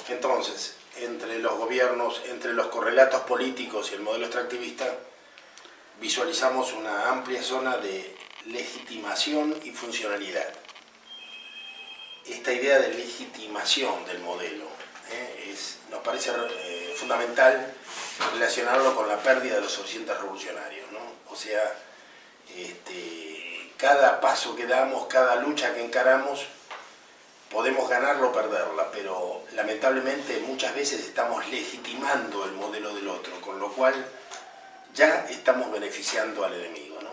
entonces, entre los gobiernos, entre los correlatos políticos y el modelo extractivista, visualizamos una amplia zona de legitimación y funcionalidad. Esta idea de legitimación del modelo nos parece fundamental relacionarlo con la pérdida de los horizontes revolucionarios, ¿no? O sea, cada paso que damos, cada lucha que encaramos, podemos ganarla o perderla, pero lamentablemente muchas veces estamos legitimando el modelo del otro, con lo cual ya estamos beneficiando al enemigo, ¿no?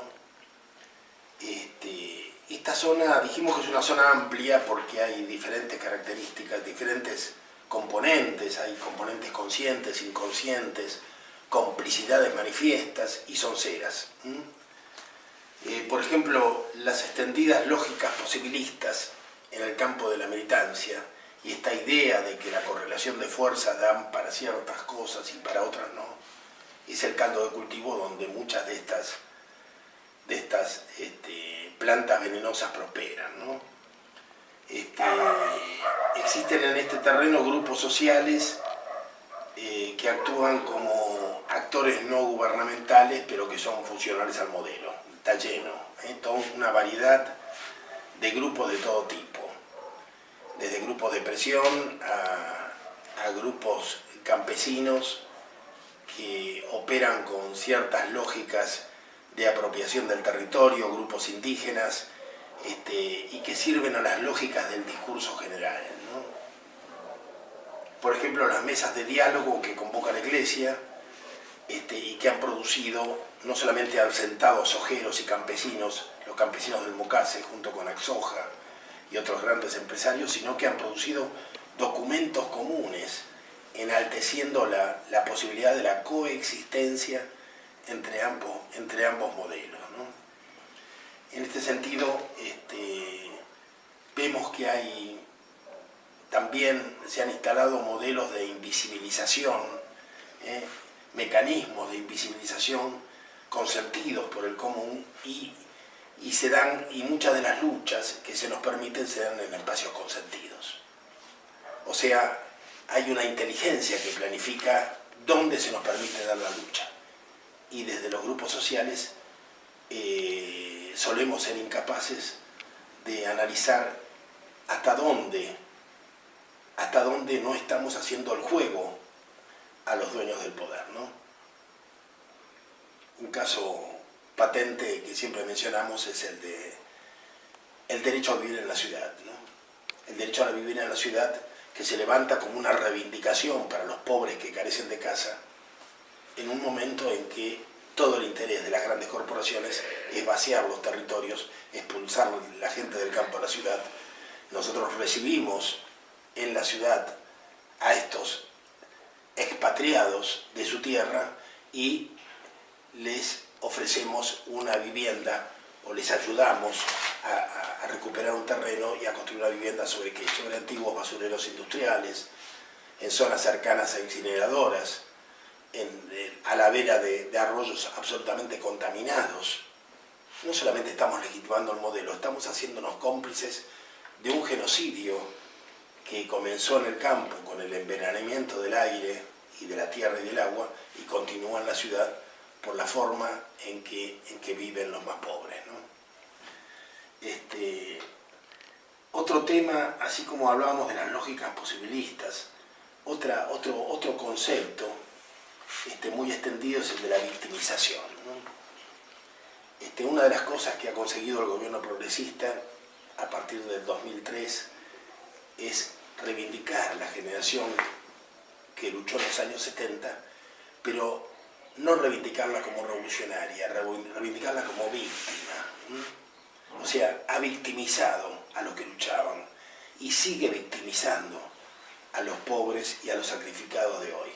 Esta zona, dijimos que es una zona amplia porque hay diferentes características, diferentes componentes, hay componentes conscientes, inconscientes, complicidades manifiestas y sonceras. Por ejemplo, las extendidas lógicas posibilistas en el campo de la militancia y esta idea de que la correlación de fuerzas dan para ciertas cosas y para otras no, es el caldo de cultivo donde muchas de estas plantas venenosas prosperan, ¿no? Existen en este terreno grupos sociales que actúan como actores no gubernamentales, pero que son funcionales al modelo. Está lleno, toda una variedad de grupos de todo tipo, desde grupos de presión a grupos campesinos que operan con ciertas lógicas de apropiación del territorio, grupos indígenas, y que sirven a las lógicas del discurso general, ¿no? Por ejemplo, las mesas de diálogo que convoca la Iglesia y que han producido, no solamente han sentado sojeros y campesinos, los campesinos del Mocase junto con Axoja y otros grandes empresarios, sino que han producido documentos comunes enalteciendo la posibilidad de la coexistencia entre ambos modelos, ¿no? En este sentido, vemos que también se han instalado modelos de invisibilización, mecanismos de invisibilización consentidos por el común y muchas de las luchas que se nos permiten se dan en espacios consentidos. O sea, hay una inteligencia que planifica dónde se nos permite dar la lucha. Y desde los grupos sociales solemos ser incapaces de analizar hasta dónde no estamos haciendo el juego a los dueños del poder, ¿no? Un caso patente que siempre mencionamos es el derecho a vivir en la ciudad, ¿no? El derecho a vivir en la ciudad que se levanta como una reivindicación para los pobres que carecen de casa en un momento en que todo el interés de las grandes corporaciones es vaciar los territorios, expulsar a la gente del campo a la ciudad. Nosotros recibimos en la ciudad a estos expatriados de su tierra y les ofrecemos una vivienda o les ayudamos a recuperar un terreno y a construir una vivienda sobre antiguos basureros industriales, en zonas cercanas a incineradoras, a la vera de arroyos absolutamente contaminados. No solamente estamos legitimando el modelo, estamos haciéndonos cómplices de un genocidio que comenzó en el campo con el envenenamiento del aire y de la tierra y del agua y continúa en la ciudad por la forma en que viven los más pobres, ¿no? Otro tema, así como hablábamos de las lógicas posibilistas, otro concepto muy extendido es el de la victimización, ¿no? Una de las cosas que ha conseguido el gobierno progresista a partir del 2003 es reivindicar la generación que luchó en los años 70, pero no reivindicarla como revolucionaria, reivindicarla como víctima. O sea, ha victimizado a los que luchaban y sigue victimizando a los pobres y a los sacrificados de hoy.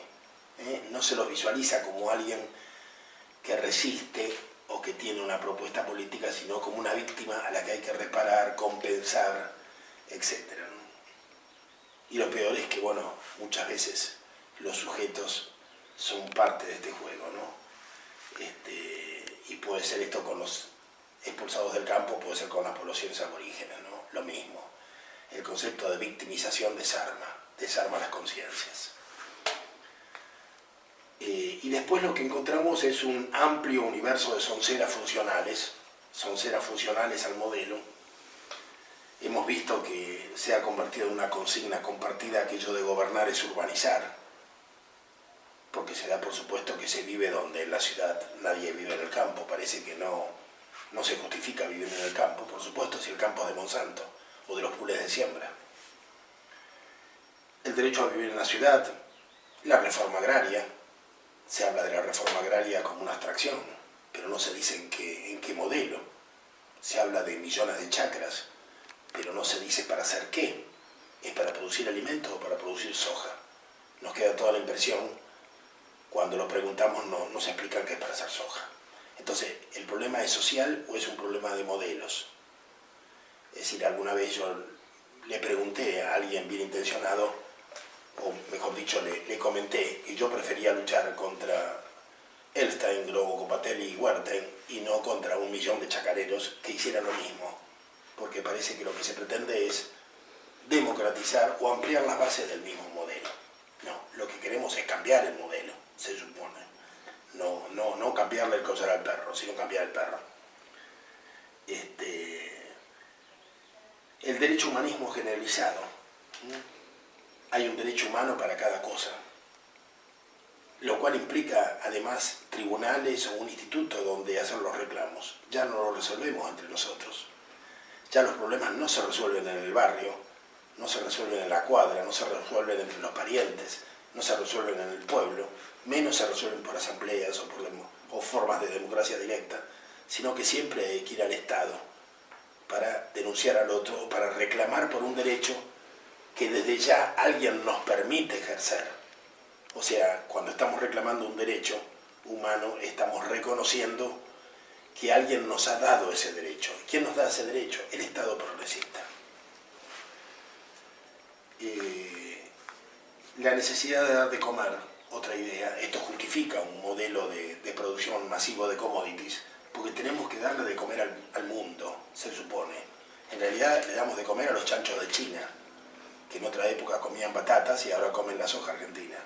No se los visualiza como alguien que resiste o que tiene una propuesta política, sino como una víctima a la que hay que reparar, compensar, etc. Y lo peor es que, bueno, muchas veces los sujetos son parte de este juego, ¿no? Y puede ser esto con los expulsados del campo, puede ser con las poblaciones aborígenes, ¿no? Lo mismo. el concepto de victimización desarma las conciencias. Y después lo que encontramos es un amplio universo de sonceras funcionales al modelo. Hemos visto que se ha convertido en una consigna compartida aquello de gobernar es urbanizar, porque se da por supuesto que se vive donde en la ciudad nadie vive en el campo. Parece que no se justifica vivir en el campo, por supuesto, si el campo es de Monsanto o de los pools de siembra. El derecho a vivir en la ciudad, la reforma agraria. Se habla de la reforma agraria como una abstracción, pero no se dice en qué modelo. Se habla de millones de chacras, pero no se dice para hacer qué. ¿Es para producir alimentos o para producir soja? Nos queda toda la impresión, cuando lo preguntamos no se explica que es para hacer soja. Entonces, ¿el problema es social o es un problema de modelos? Es decir, alguna vez yo le pregunté a alguien bien intencionado, o mejor dicho, le comenté que yo prefería luchar contra Elstein, Globo, Copatelli y Wertheim y no contra 1 millón de chacareros que hicieran lo mismo, porque parece que lo que se pretende es democratizar o ampliar las bases del mismo modelo. No, lo que queremos es cambiar el modelo, se supone. No cambiarle el collar al perro, sino cambiar el perro. El derecho humanismo generalizado. Hay un derecho humano para cada cosa, lo cual implica además tribunales o un instituto donde hacer los reclamos. Ya no lo resolvemos entre nosotros. Ya los problemas no se resuelven en el barrio, no se resuelven en la cuadra, no se resuelven entre los parientes, no se resuelven en el pueblo, menos se resuelven por asambleas o formas de democracia directa, sino que siempre hay que ir al Estado para denunciar al otro, para reclamar por un derecho que desde ya alguien nos permite ejercer. O sea, cuando estamos reclamando un derecho humano, estamos reconociendo que alguien nos ha dado ese derecho. ¿Quién nos da ese derecho? El Estado progresista. La necesidad de dar de comer, otra idea. Esto justifica un modelo de producción masivo de commodities, porque tenemos que darle de comer al mundo, se supone. En realidad le damos de comer a los chanchos de China, que en otra época comían batatas y ahora comen la soja argentina.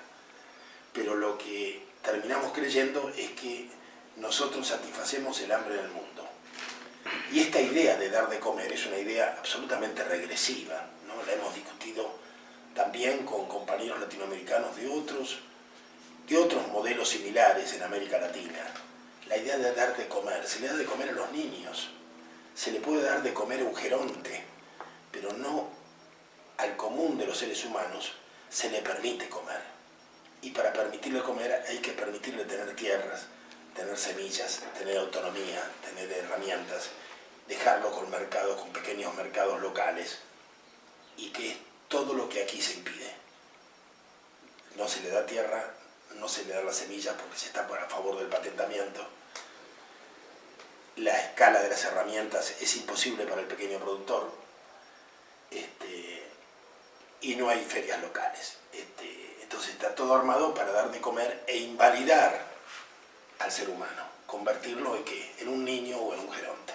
Pero lo que terminamos creyendo es que nosotros satisfacemos el hambre del mundo. Y esta idea de dar de comer es una idea absolutamente regresiva, ¿no? La hemos discutido también con compañeros latinoamericanos de otros modelos similares en América Latina. La idea de dar de comer, se le da de comer a los niños, se le puede dar de comer a un geronte, pero no al común de los seres humanos se le permite comer. Y para permitirle comer hay que permitirle tener tierras, tener semillas, tener autonomía, tener herramientas, dejarlo con mercados, con pequeños mercados locales, y que es todo lo que aquí se impide. No se le da tierra, no se le da las semillas porque se está a favor del patentamiento. La escala de las herramientas es imposible para el pequeño productor. Y no hay ferias locales. Entonces está todo armado para dar de comer e invalidar al ser humano, convertirlo en un niño o en un geronte.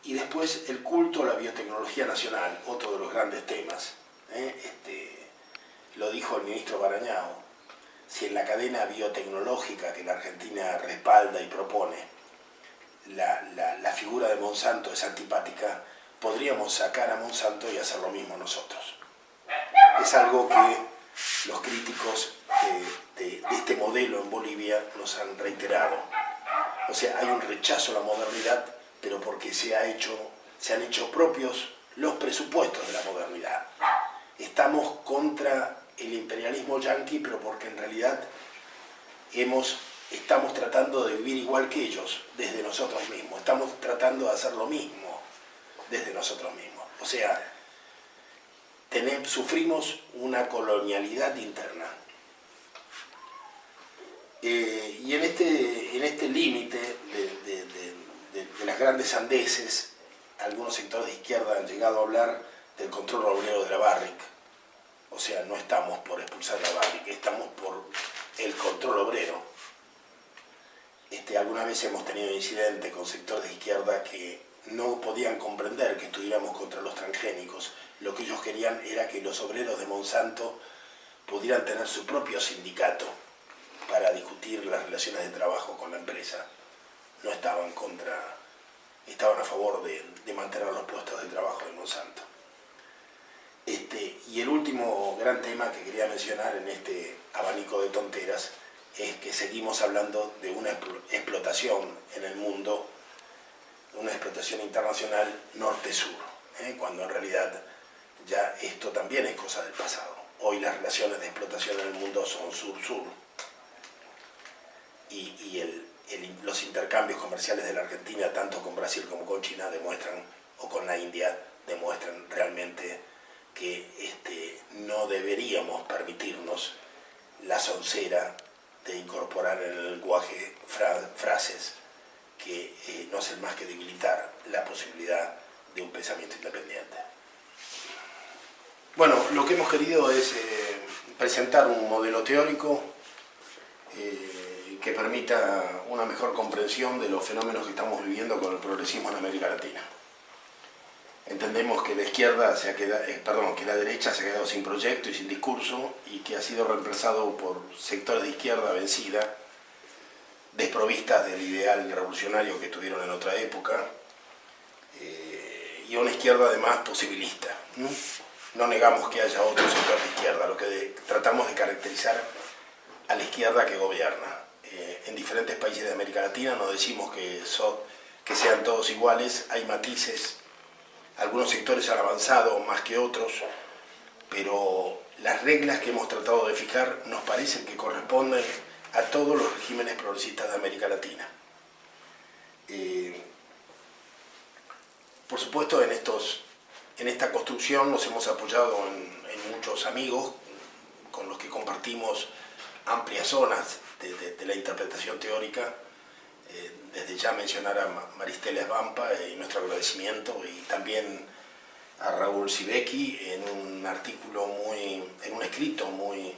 Y después el culto a la biotecnología nacional, otro de los grandes temas. Lo dijo el ministro Barañao, si en la cadena biotecnológica que la Argentina respalda y propone, la figura de Monsanto es antipática, podríamos sacar a Monsanto y hacer lo mismo nosotros. Es algo que los críticos de este modelo en Bolivia nos han reiterado. O sea, hay un rechazo a la modernidad, pero porque se han hecho propios los presupuestos de la modernidad. Estamos contra el imperialismo yanqui, pero porque en realidad estamos tratando de vivir igual que ellos, desde nosotros mismos. Estamos tratando de hacer lo mismo desde nosotros mismos. O sea, sufrimos una colonialidad interna. Y en este límite de las grandes sandeces, algunos sectores de izquierda han llegado a hablar del control obrero de la Barrick. O sea, no estamos por expulsar la Barrick, estamos por el control obrero. Alguna vez hemos tenido incidentes con sectores de izquierda que no podían comprender que estuviéramos contra los transgénicos. Lo que ellos querían era que los obreros de Monsanto pudieran tener su propio sindicato para discutir las relaciones de trabajo con la empresa. No estaban estaban a favor de mantener los puestos de trabajo de Monsanto. Y el último gran tema que quería mencionar en este abanico de tonteras es que seguimos hablando de una explotación en el mundo, una explotación internacional norte-sur, cuando en realidad ya esto también es cosa del pasado. Hoy las relaciones de explotación en el mundo son sur-sur y los intercambios comerciales de la Argentina, tanto con Brasil como con China, demuestran, o con la India, demuestran realmente que no deberíamos permitirnos la soncera de incorporar en el lenguaje frases que no hacen más que debilitar la posibilidad de un pensamiento independiente. Bueno, lo que hemos querido es presentar un modelo teórico que permita una mejor comprensión de los fenómenos que estamos viviendo con el progresismo en América Latina. Entendemos que la que la derecha se ha quedado sin proyecto y sin discurso y que ha sido reemplazado por sectores de izquierda vencida, desprovistas del ideal revolucionario que tuvieron en otra época, y una izquierda además posibilista. No negamos que haya otro sector de izquierda, lo que tratamos de caracterizar a la izquierda que gobierna. En diferentes países de América Latina no decimos que sean todos iguales, hay matices. Algunos sectores han avanzado más que otros, pero las reglas que hemos tratado de fijar nos parecen que corresponden a todos los regímenes progresistas de América Latina. Por supuesto, en esta construcción nos hemos apoyado en muchos amigos con los que compartimos amplias zonas de la interpretación teórica. Desde ya mencionar a Maristela Svampa y nuestro agradecimiento, y también a Raúl Sibeki en un artículo en un escrito muy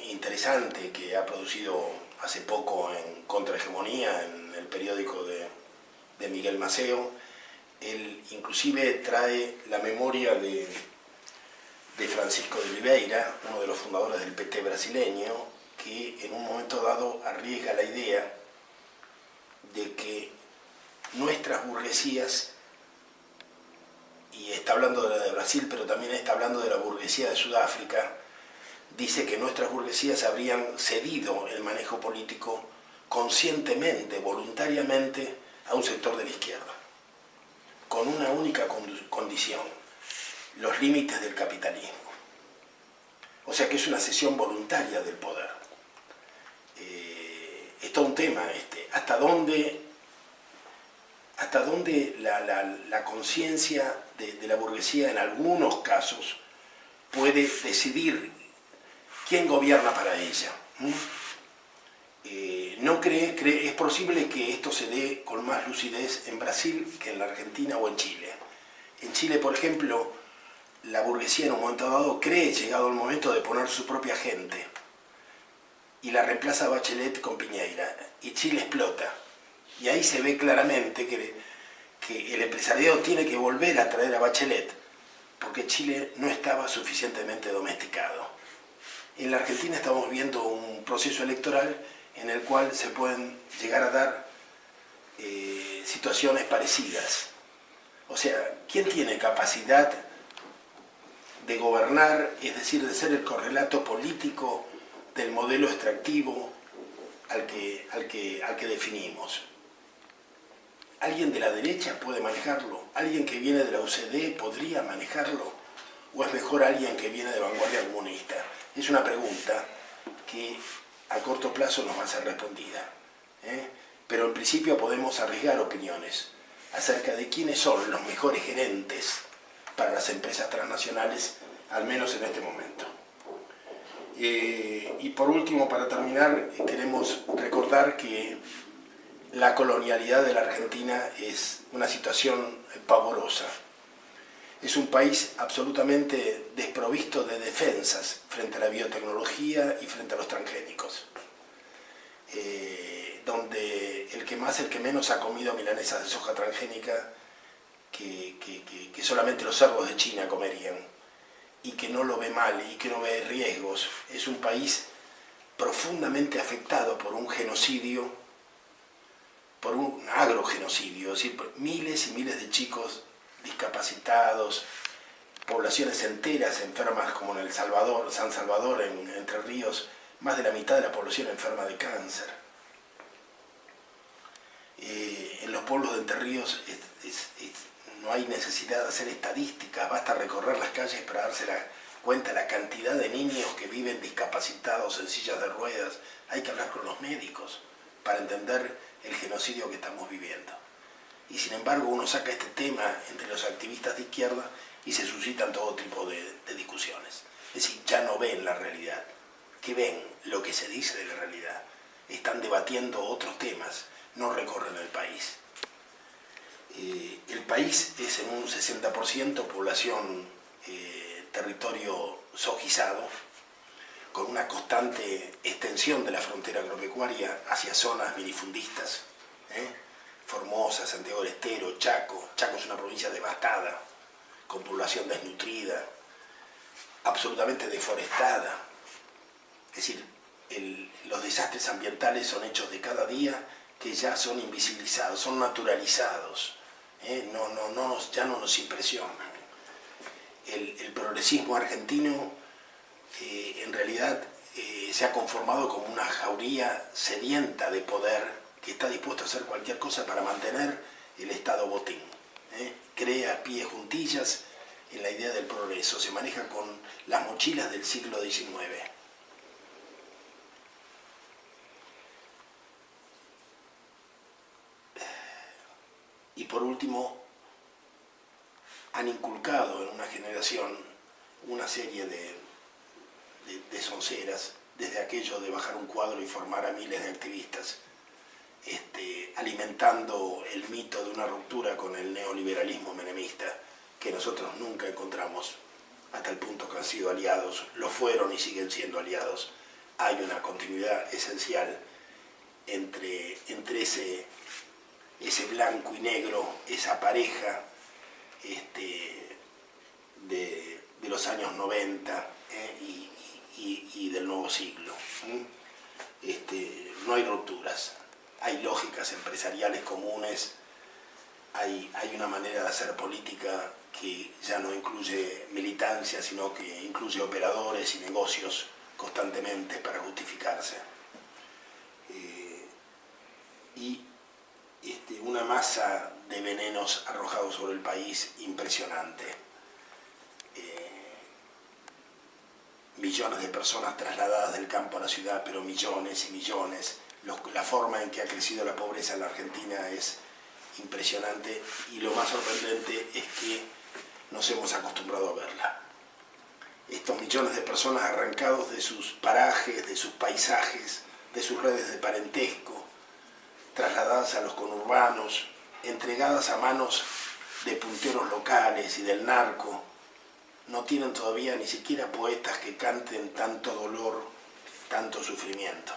interesante que ha producido hace poco en Contrahegemonía, en el periódico de Miguel Maceo. Él inclusive trae la memoria de Francisco de Oliveira, uno de los fundadores del PT brasileño, que en un momento dado arriesga la idea de que nuestras burguesías, y está hablando de la de Brasil, pero también está hablando de la burguesía de Sudáfrica, dice que nuestras burguesías habrían cedido el manejo político conscientemente, voluntariamente, a un sector de la izquierda, con una única condición: los límites del capitalismo. O sea que es una cesión voluntaria del poder. Es todo un tema hasta dónde la conciencia de la burguesía en algunos casos puede decidir quién gobierna para ella. Es posible que esto se dé con más lucidez en Brasil que en la Argentina o en Chile. En Chile, por ejemplo, la burguesía en un momento dado cree llegado el momento de poner su propia gente y la reemplaza a Bachelet con Piñera, y Chile explota. Y ahí se ve claramente que el empresariado tiene que volver a traer a Bachelet porque Chile no estaba suficientemente domesticado. En la Argentina estamos viendo un proceso electoral en el cual se pueden llegar a dar situaciones parecidas. O sea, ¿quién tiene capacidad de gobernar, es decir, de ser el correlato político del modelo extractivo al que definimos? ¿Alguien de la derecha puede manejarlo? ¿Alguien que viene de la UCD podría manejarlo? ¿O es mejor alguien que viene de vanguardia comunista? Es una pregunta que a corto plazo nos va a ser respondida, pero en principio podemos arriesgar opiniones acerca de quiénes son los mejores gerentes para las empresas transnacionales, al menos en este momento. Y por último, para terminar, queremos recordar que la colonialidad de la Argentina es una situación pavorosa. Es un país absolutamente desprovisto de defensas frente a la biotecnología y frente a los transgénicos. donde el que menos ha comido milanesas de soja transgénica que solamente los cerdos de China comerían, y que no lo ve mal y que no ve riesgos. Es un país profundamente afectado por un genocidio, por un agrogenocidio, es decir, miles y miles de chicos discapacitados, poblaciones enteras enfermas, como en San Salvador, en Entre Ríos, más de la mitad de la población enferma de cáncer. En los pueblos de Entre Ríos no hay necesidad de hacer estadísticas, basta recorrer las calles para darse cuenta de la cantidad de niños que viven discapacitados en sillas de ruedas. Hay que hablar con los médicos para entender el genocidio que estamos viviendo. Y sin embargo uno saca este tema entre los activistas de izquierda y se suscitan todo tipo de discusiones. Es decir, ya no ven la realidad. ¿Qué ven? Lo que se dice de la realidad. Están debatiendo otros temas, no recorren el país. El país es en un 60% población, territorio sojizado, con una constante extensión de la frontera agropecuaria hacia zonas minifundistas, Formosa, Santiago del Estero, Chaco. Chaco es una provincia devastada, con población desnutrida, absolutamente deforestada. Es decir, los desastres ambientales son hechos de cada día que ya son invisibilizados, son naturalizados, ya no nos impresionan. El progresismo argentino en realidad se ha conformado como una jauría sedienta de poder, que está dispuesto a hacer cualquier cosa para mantener el Estado botín. Crea pie juntillas en la idea del progreso, se maneja con las mochilas del siglo XIX. Y por último, han inculcado en una generación una serie de sonceras, desde aquello de bajar un cuadro y formar a miles de activistas, alimentando el mito de una ruptura con el neoliberalismo menemista, que nosotros nunca encontramos, hasta el punto que han sido aliados, lo fueron y siguen siendo aliados. Hay una continuidad esencial entre ese blanco y negro, esa pareja de los años 90 y del nuevo siglo. No hay rupturas, hay lógicas empresariales comunes, hay una manera de hacer política que ya no incluye militancia, sino que incluye operadores y negocios constantemente para justificarse. Y una masa de venenos arrojados sobre el país impresionante. Millones de personas trasladadas del campo a la ciudad, pero millones y millones. La forma en que ha crecido la pobreza en la Argentina es impresionante, y lo más sorprendente es que nos hemos acostumbrado a verla. Estos millones de personas arrancados de sus parajes, de sus paisajes, de sus redes de parentesco, trasladadas a los conurbanos, entregadas a manos de punteros locales y del narco, no tienen todavía ni siquiera poetas que canten tanto dolor, tanto sufrimiento.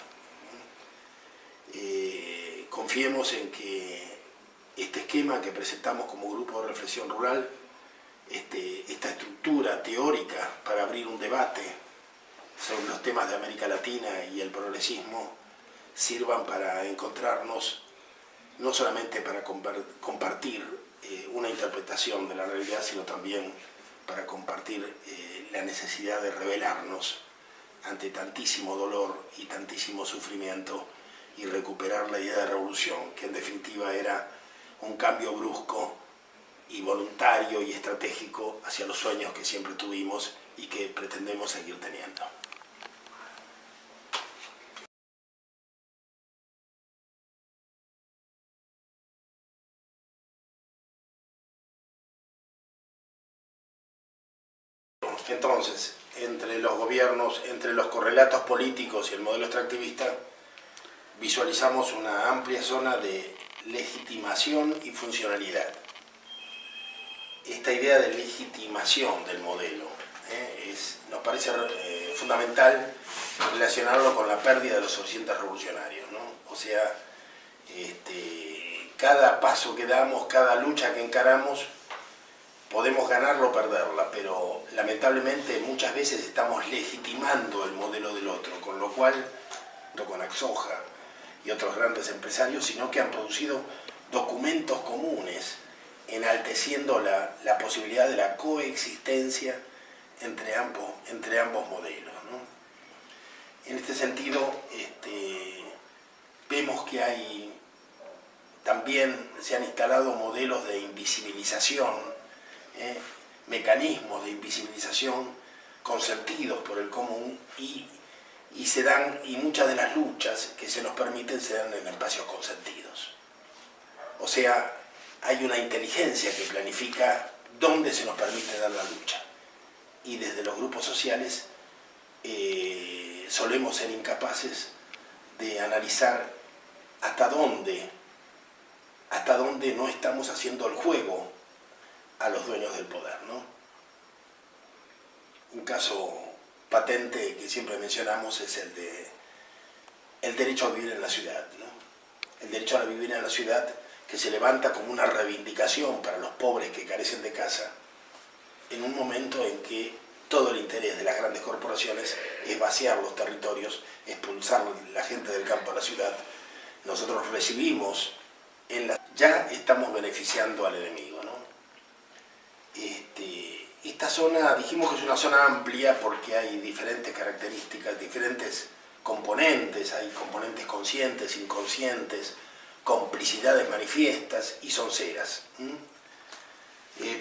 Confiemos en que este esquema que presentamos como Grupo de Reflexión Rural, esta estructura teórica para abrir un debate sobre los temas de América Latina y el progresismo, sirvan para encontrarnos, no solamente para compartir una interpretación de la realidad, sino también para compartir la necesidad de rebelarnos ante tantísimo dolor y tantísimo sufrimiento, y recuperar la idea de revolución, que en definitiva era un cambio brusco y voluntario y estratégico hacia los sueños que siempre tuvimos y que pretendemos seguir teniendo. Entonces, entre los gobiernos, entre los correlatos políticos y el modelo extractivista, visualizamos una amplia zona de legitimación y funcionalidad. Esta idea de legitimación del modelo nos parece fundamental relacionarlo con la pérdida de los horizontes revolucionarios, ¿no? O sea, Cada paso que damos, cada lucha que encaramos, podemos ganarla o perderla, pero lamentablemente muchas veces estamos legitimando el modelo del otro, con lo cual, con Axoja y otros grandes empresarios, sino que han producido documentos comunes, enalteciendo la posibilidad de la coexistencia entre ambos modelos, ¿no? En este sentido, vemos que también se han instalado modelos de invisibilización, mecanismos de invisibilización consentidos por el común y muchas de las luchas que se nos permiten se dan en espacios consentidos. O sea, hay una inteligencia que planifica dónde se nos permite dar la lucha. Y desde los grupos sociales solemos ser incapaces de analizar hasta dónde no estamos haciendo el juego a los dueños del poder, ¿no? Un caso patente que siempre mencionamos es el derecho a vivir en la ciudad, ¿no? El derecho a vivir en la ciudad, que se levanta como una reivindicación para los pobres que carecen de casa, en un momento en que todo el interés de las grandes corporaciones es vaciar los territorios, expulsar a la gente del campo a la ciudad. Nosotros recibimos, ya estamos beneficiando al enemigo, ¿no? Esta zona, dijimos que es una zona amplia porque hay diferentes características, diferentes componentes, hay componentes conscientes, inconscientes, complicidades manifiestas y sonceras.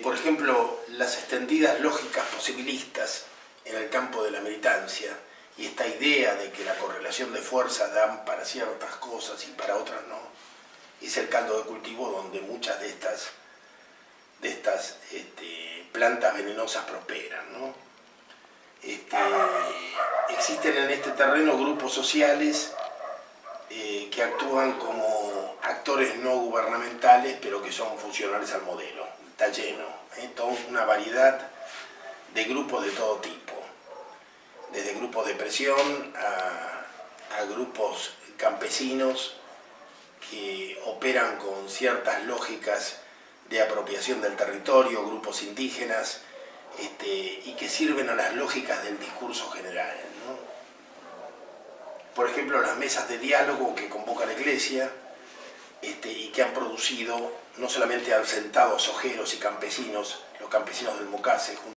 Por ejemplo, las extendidas lógicas posibilistas en el campo de la militancia y esta idea de que la correlación de fuerzas dan para ciertas cosas y para otras no, es el caldo de cultivo donde muchas de estas plantas venenosas prosperan, ¿no? Existen en este terreno grupos sociales que actúan como actores no gubernamentales, pero que son funcionales al modelo. Está lleno, toda una variedad de grupos de todo tipo, desde grupos de presión a grupos campesinos que operan con ciertas lógicas de apropiación del territorio, grupos indígenas, y que sirven a las lógicas del discurso general, ¿no? Por ejemplo, las mesas de diálogo que convoca la Iglesia, y que han producido, no solamente han sentado sojeros y campesinos, los campesinos del Mocase,